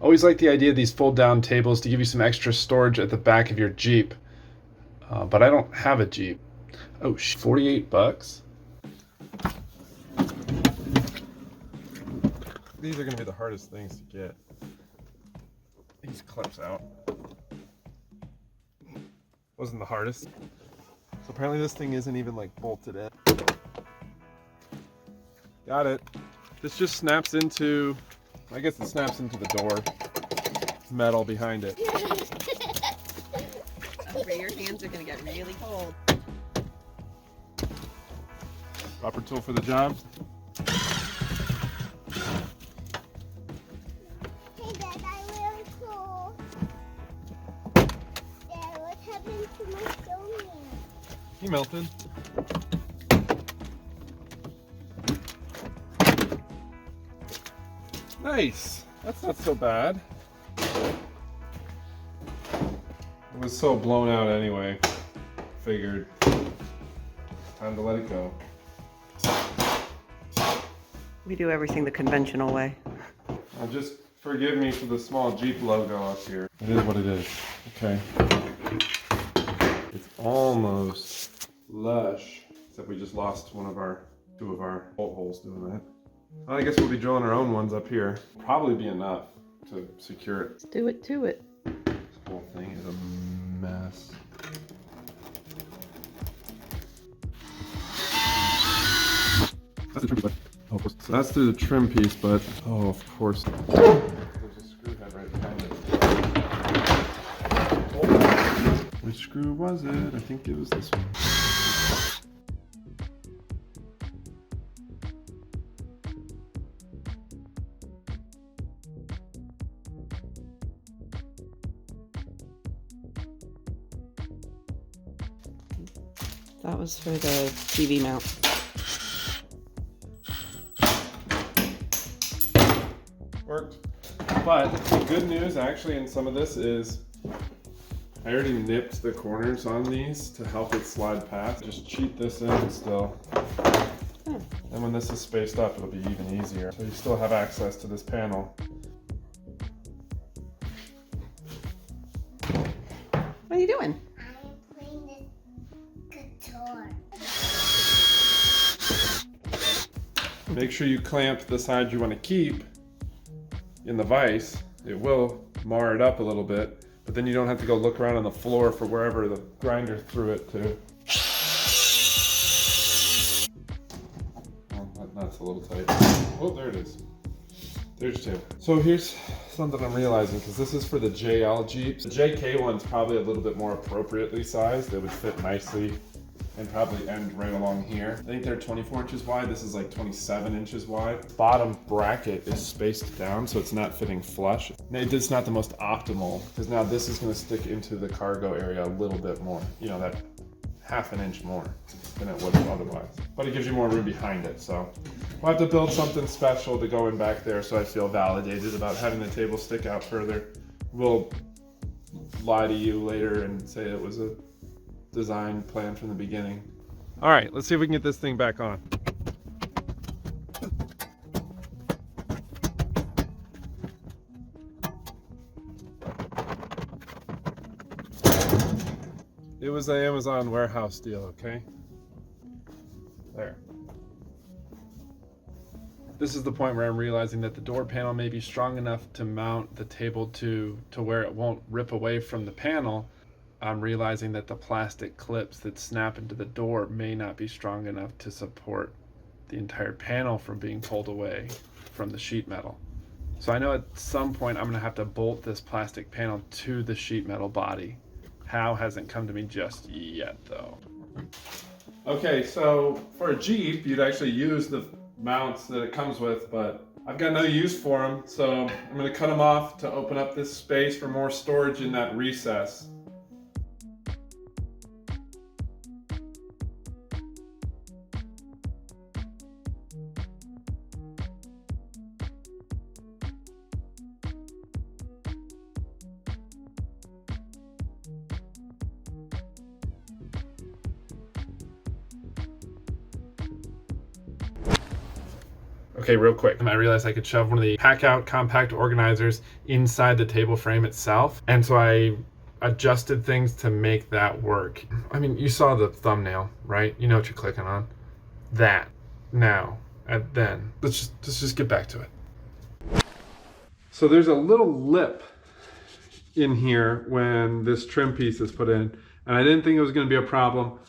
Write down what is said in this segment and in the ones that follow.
Always like the idea of these fold down tables to give you some extra storage at the back of your Jeep. But I don't have a Jeep. Oh, $48? These are going to be the hardest things to get. These clips out. Wasn't the hardest. So apparently this thing isn't even like bolted in. Got it. This just snaps into, I guess it snaps into the door. Metal behind it. Your hands are going to get really cold. Proper tool for the job. Hey Dad, I will cool. Dad, what happened to my snowman? He melted. Nice. That's not so bad. It was so blown out anyway. Figured time to let it go. We do everything the conventional way. Just forgive me for the small Jeep logo up here. It is what it is. Okay. It's almost lush, except we just lost two of our bolt holes doing that. Well, I guess we'll be drilling our own ones up here. Probably be enough to secure it. Let's do it to it. This whole thing is a mess. That's the trim piece, but so that's through the trim piece, but of course, there's a screw head right behind it. Which screw was it? I think it was this one. That was for the TV mount. Worked. But the good news actually in some of this is I already nipped the corners on these to help it slide past. Just cheat this in still. And when this is spaced up, it'll be even easier. So you still have access to this panel. What are you doing? I'm playing the guitar. Make sure you clamp the side you want to keep in the vise. It will mar it up a little bit, but then you don't have to go look around on the floor for wherever the grinder threw it to. Oh, that nut's a little tight. Oh, there it is. There's two. So here's something I'm realizing, because this is for the JL Jeeps. The JK one's probably a little bit more appropriately sized. It would fit nicely and probably end right along here. I think they're 24 inches wide. This is like 27 inches wide. Bottom bracket is spaced down, so it's not fitting flush. It's not the most optimal, because now this is gonna stick into the cargo area a little bit more. You know, that half an inch more than it would otherwise. But it gives you more room behind it, so. We'll have to build something special to go in back there so I feel validated about having the table stick out further. We'll lie to you later and say it was a design plan from the beginning. All right, let's see if we can get this thing back on. It was an Amazon warehouse deal, okay? There. This is the point where I'm realizing that the door panel may be strong enough to mount the table to where it won't rip away from the panel. I'm realizing that the plastic clips that snap into the door may not be strong enough to support the entire panel from being pulled away from the sheet metal. So I know at some point I'm gonna have to bolt this plastic panel to the sheet metal body. How hasn't come to me just yet though. Okay, so for a Jeep, you'd actually use the mounts that it comes with, but I've got no use for them, so I'm gonna cut them off to open up this space for more storage in that recess. Okay, real quick. I realized I could shove one of the Packout compact organizers inside the table frame itself. And so I adjusted things to make that work. I mean, you saw the thumbnail, right? You know what you're clicking on. That. Now. And then. Let's just get back to it. So there's a little lip in here when this trim piece is put in. And I didn't think it was going to be a problem,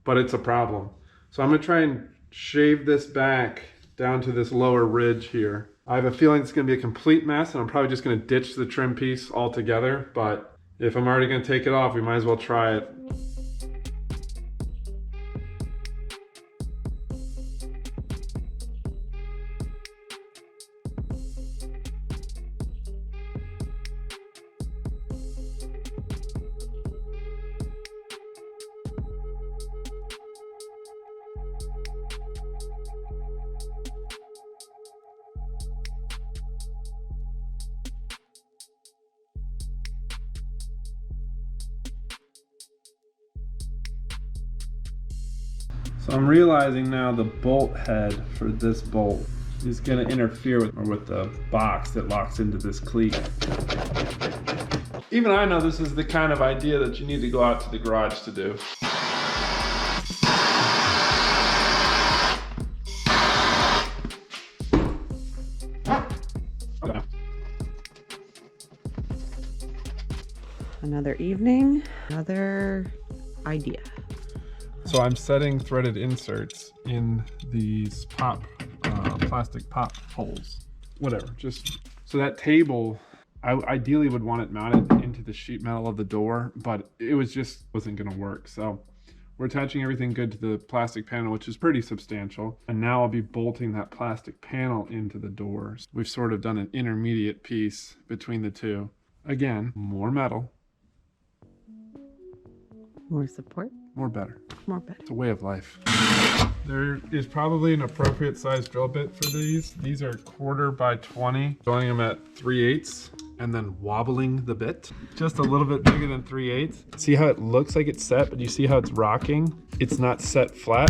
but it's a problem. So I'm going to try and shave this back down to this lower ridge here. I have a feeling it's going to be a complete mess, and I'm probably just going to ditch the trim piece altogether, but if I'm already going to take it off, we might as well try it. So I'm realizing now the bolt head for this bolt is going to interfere with the box that locks into this cleat. Even I know this is the kind of idea that you need to go out to the garage to do. Another evening, another idea. So I'm setting threaded inserts in these plastic pop holes. Whatever, just so that table, I ideally would want it mounted into the sheet metal of the door, but it wasn't gonna work. So we're attaching everything good to the plastic panel, which is pretty substantial. And now I'll be bolting that plastic panel into the doors. We've sort of done an intermediate piece between the two. Again, more metal. More support. More better. More better. It's a way of life. There is probably an appropriate size drill bit for these. These are 1/4 by 20. Going them at 3/8 and then wobbling the bit. Just a little bit bigger than 3/8. See how it looks like it's set, but you see how it's rocking? It's not set flat.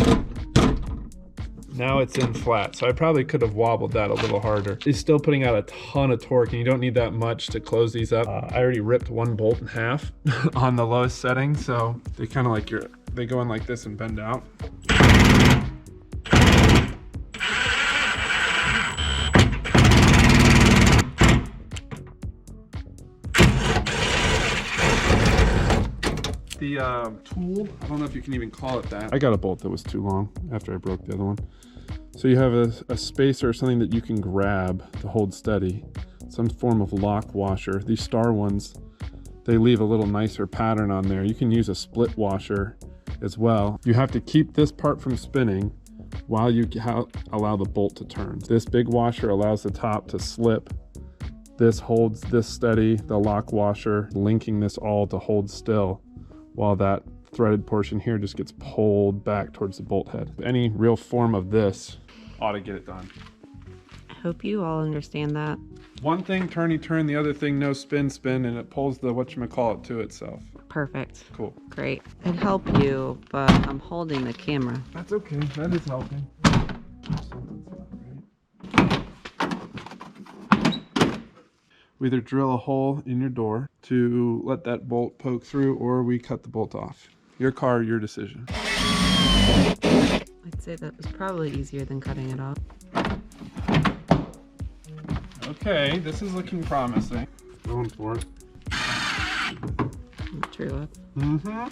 Now it's in flat, so I probably could have wobbled that a little harder. It's still putting out a ton of torque, and you don't need that much to close these up. I already ripped one bolt in half on the lowest setting, so they kind of like they go in like this and bend out. The tool, I don't know if you can even call it that. I got a bolt that was too long after I broke the other one. So you have a spacer or something that you can grab to hold steady. Some form of lock washer. These star ones, they leave a little nicer pattern on there. You can use a split washer as well. You have to keep this part from spinning while you allow the bolt to turn. This big washer allows the top to slip. This holds this steady, the lock washer linking this all to hold still, while that threaded portion here just gets pulled back towards the bolt head. Any real form of this ought to get it done. I hope you all understand that. One thing, turny turn, the other thing, no spin, and it pulls the whatchamacallit to itself. Perfect. Cool. Great. I'd help you, but I'm holding the camera. That's okay, that is helping. We either drill a hole in your door to let that bolt poke through, or we cut the bolt off. Your car, your decision. I'd say that was probably easier than cutting it off. Okay, this is looking promising. Going for it. True up. Mm-hmm.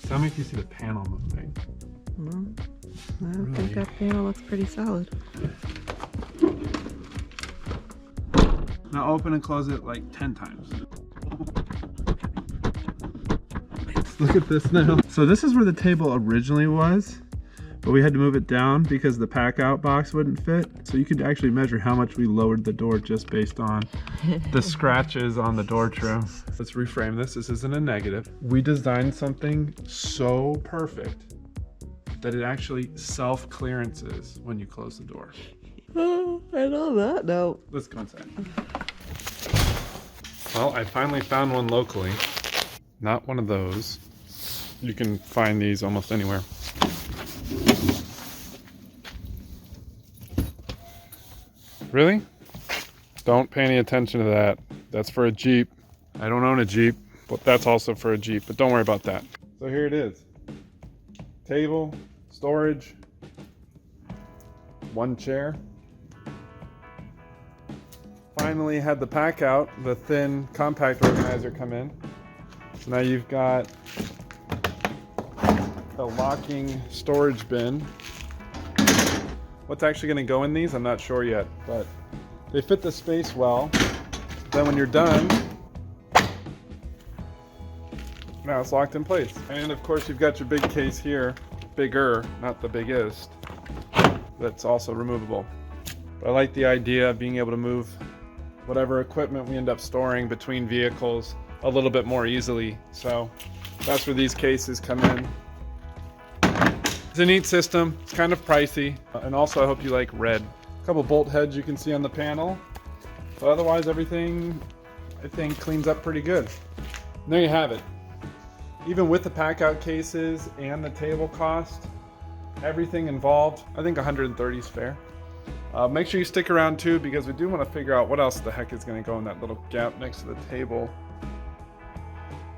Tell me if you see the panel moving. I don't think that panel looks pretty solid. Now open and close it like 10 times. Look at this now. So this is where the table originally was, but we had to move it down because the Packout box wouldn't fit. So you could actually measure how much we lowered the door just based on the scratches on the door trim. Let's reframe this. This isn't a negative. We designed something so perfect that it actually self-clearances when you close the door. Oh, and on that note. Let's go inside. Well, I finally found one locally. Not one of those. You can find these almost anywhere. Really? Don't pay any attention to that. That's for a Jeep. I don't own a Jeep, but that's also for a Jeep, but don't worry about that. So here it is. Table, storage, one chair. Finally had the Packout, the thin compact organizer come in. So now you've got the locking storage bin. What's actually going to go in these, I'm not sure yet, but they fit the space well. Then when you're done, now it's locked in place. And of course you've got your big case here, bigger, not the biggest, that's also removable. But I like the idea of being able to move whatever equipment we end up storing between vehicles a little bit more easily. So that's where these cases come in. It's a neat system. It's kind of pricey. And also I hope you like red. A couple bolt heads you can see on the panel. But otherwise everything I think cleans up pretty good. And there you have it. Even with the Packout cases and the table cost, everything involved, I think 130 is fair. Make sure you stick around too, because we do want to figure out what else the heck is going to go in that little gap next to the table.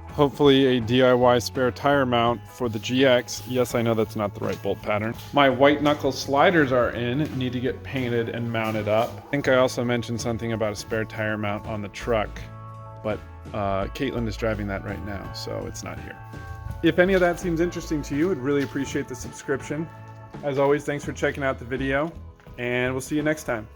Hopefully a DIY spare tire mount for the GX. Yes, I know that's not the right bolt pattern. My white knuckle sliders are in, need to get painted and mounted up. I think I also mentioned something about a spare tire mount on the truck, but Caitlin is driving that right now, so it's not here. If any of that seems interesting to you, I'd really appreciate the subscription. As always, thanks for checking out the video, and we'll see you next time.